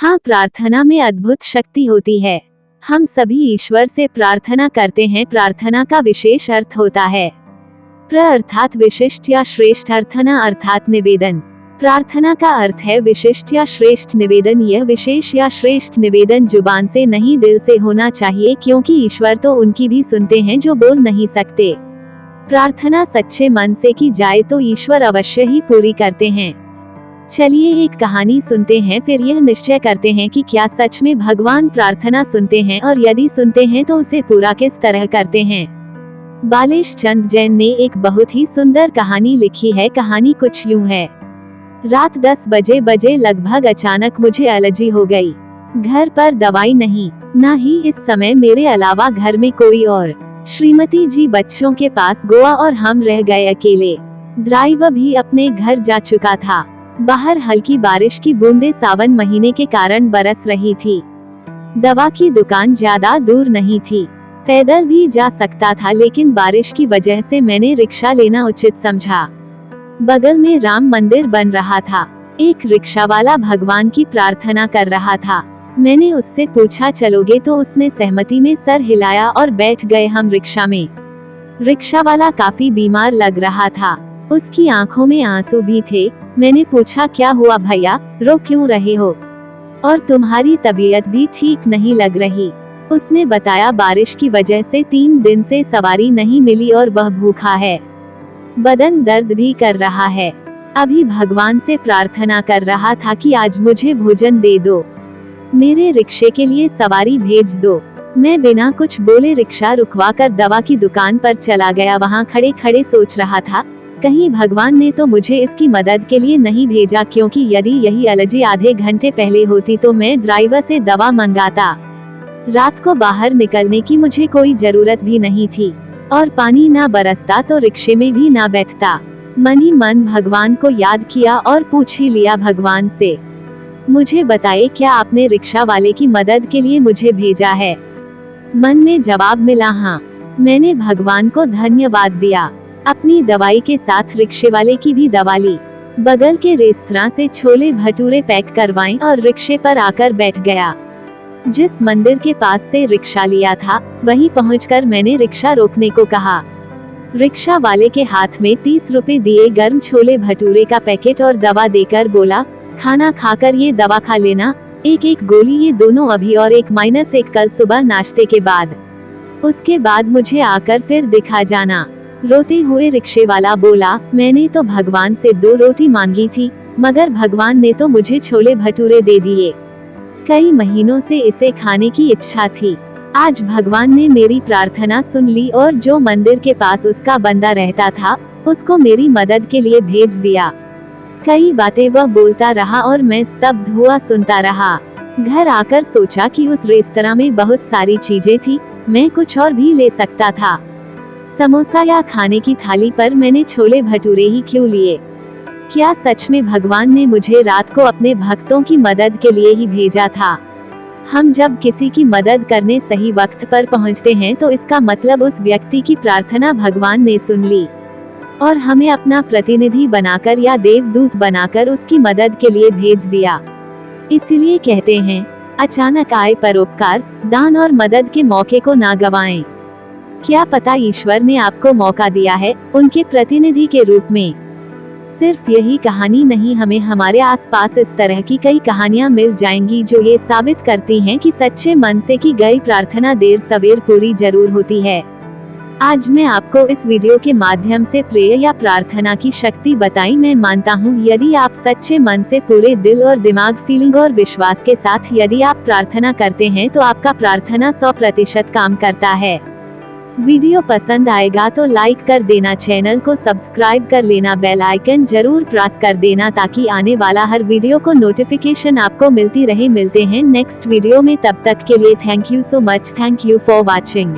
हाँ, प्रार्थना में अद्भुत शक्ति होती है। हम सभी ईश्वर से प्रार्थना करते हैं। प्रार्थना का विशेष अर्थ होता है प्र अर्थात विशिष्ट या श्रेष्ठ, अर्थना अर्थात निवेदन। प्रार्थना का अर्थ है विशिष्ट या श्रेष्ठ निवेदन। यह विशेष या श्रेष्ठ निवेदन जुबान से नहीं, दिल से होना चाहिए, क्योंकि ईश्वर तो उनकी भी सुनते हैं जो बोल नहीं सकते। प्रार्थना सच्चे मन से की जाए तो ईश्वर अवश्य ही पूरी करते हैं। चलिए एक कहानी सुनते हैं, फिर यह निश्चय करते हैं कि क्या सच में भगवान प्रार्थना सुनते हैं, और यदि सुनते हैं तो उसे पूरा किस तरह करते हैं। बालेश चंद जैन ने एक बहुत ही सुंदर कहानी लिखी है। कहानी कुछ यूं है। रात 10 बजे लगभग अचानक मुझे एलर्जी हो गई। घर पर दवाई नहीं, न ही इस समय मेरे अलावा घर में कोई और। श्रीमती जी बच्चों के पास गोवा और हम रह गए अकेले। ड्राइवर भी अपने घर जा चुका था। बाहर हल्की बारिश की बूंदें सावन महीने के कारण बरस रही थी। दवा की दुकान ज्यादा दूर नहीं थी, पैदल भी जा सकता था, लेकिन बारिश की वजह से मैंने रिक्शा लेना उचित समझा। बगल में राम मंदिर बन रहा था। एक रिक्शा वाला भगवान की प्रार्थना कर रहा था। मैंने उससे पूछा चलोगे, तो उसने सहमति में सर हिलाया और बैठ गए हम रिक्शा में। रिक्शा वाला काफी बीमार लग रहा था, उसकी आंखों में आंसू भी थे। मैंने पूछा क्या हुआ भैया, रो क्यों रहे हो, और तुम्हारी तबीयत भी ठीक नहीं लग रही। उसने बताया बारिश की वजह से 3 दिन से सवारी नहीं मिली और वह भूखा है, बदन दर्द भी कर रहा है। अभी भगवान से प्रार्थना कर रहा था कि आज मुझे भोजन दे दो, मेरे रिक्शे के लिए सवारी भेज दो। मैं बिना कुछ बोले रिक्शा रुकवाकर दवा की दुकान पर चला गया। वहाँ खड़े खड़े सोच रहा था, कहीं भगवान ने तो मुझे इसकी मदद के लिए नहीं भेजा, क्योंकि यदि यही एलर्जी आधे घंटे पहले होती तो मैं ड्राइवर से दवा मंगाता। रात को बाहर निकलने की मुझे कोई जरूरत भी नहीं थी, और पानी ना बरसता तो रिक्शे में भी ना बैठता। मन ही मन भगवान को याद किया और पूछ ही लिया भगवान से, मुझे बताइए क्या आपने रिक्शा वाले की मदद के लिए मुझे भेजा है। मन में जवाब मिला हाँ। मैंने भगवान को धन्यवाद दिया। अपनी दवाई के साथ रिक्शे वाले की भी दवा ली। बगल के रेस्तरां से छोले भटूरे पैक करवाएं और रिक्शे पर आकर बैठ गया। जिस मंदिर के पास से रिक्शा लिया था वहीं पहुंचकर मैंने रिक्शा रोकने को कहा। रिक्शा वाले के हाथ में 30 रुपए दिए, गर्म छोले भटूरे का पैकेट और दवा देकर बोला, खाना खाकर ये दवा खा लेना, एक गोली, ये दोनों अभी और 1-1 कल सुबह नाश्ते के बाद। उसके बाद मुझे आकर फिर दिखा जाना। रोते हुए रिक्शे वाला बोला, मैंने तो भगवान से 2 रोटी मांगी थी, मगर भगवान ने तो मुझे छोले भटूरे दे दिए। कई महीनों से इसे खाने की इच्छा थी। आज भगवान ने मेरी प्रार्थना सुन ली और जो मंदिर के पास उसका बंदा रहता था उसको मेरी मदद के लिए भेज दिया। कई बातें वह बोलता रहा और मैं स्तब्ध हुआ सुनता रहा। घर आकर सोचा कि उस रेस्तरां में बहुत सारी चीजें थी, मैं कुछ और भी ले सकता था। समोसा या खाने की थाली पर मैंने छोले भटूरे ही क्यों लिए। क्या सच में भगवान ने मुझे रात को अपने भक्तों की मदद के लिए ही भेजा था। हम जब किसी की मदद करने सही वक्त पर पहुंचते हैं तो इसका मतलब उस व्यक्ति की प्रार्थना भगवान ने सुन ली और हमें अपना प्रतिनिधि बनाकर या देवदूत बनाकर उसकी मदद के लिए भेज दिया। इसीलिए कहते हैं, अचानक आए परोपकार, दान और मदद के मौके को ना गवाएं। क्या पता ईश्वर ने आपको मौका दिया है उनके प्रतिनिधि के रूप में। सिर्फ यही कहानी नहीं, हमें हमारे आसपास इस तरह की कई कहानियां मिल जाएंगी जो ये साबित करती हैं कि सच्चे मन से की गई प्रार्थना देर सवेर पूरी जरूर होती है। आज मैं आपको इस वीडियो के माध्यम से प्रेयर या प्रार्थना की शक्ति बताई। मैं मानता हूँ यदि आप सच्चे मन से पूरे दिल और दिमाग, फीलिंग और विश्वास के साथ यदि आप प्रार्थना करते हैं तो आपका प्रार्थना 100% काम करता है। वीडियो पसंद आएगा तो लाइक कर देना, चैनल को सब्सक्राइब कर लेना, बेल आइकन जरूर प्रेस कर देना ताकि आने वाला हर वीडियो को नोटिफिकेशन आपको मिलती रहे। मिलते हैं नेक्स्ट वीडियो में, तब तक के लिए thank you so much. Thank you for watching.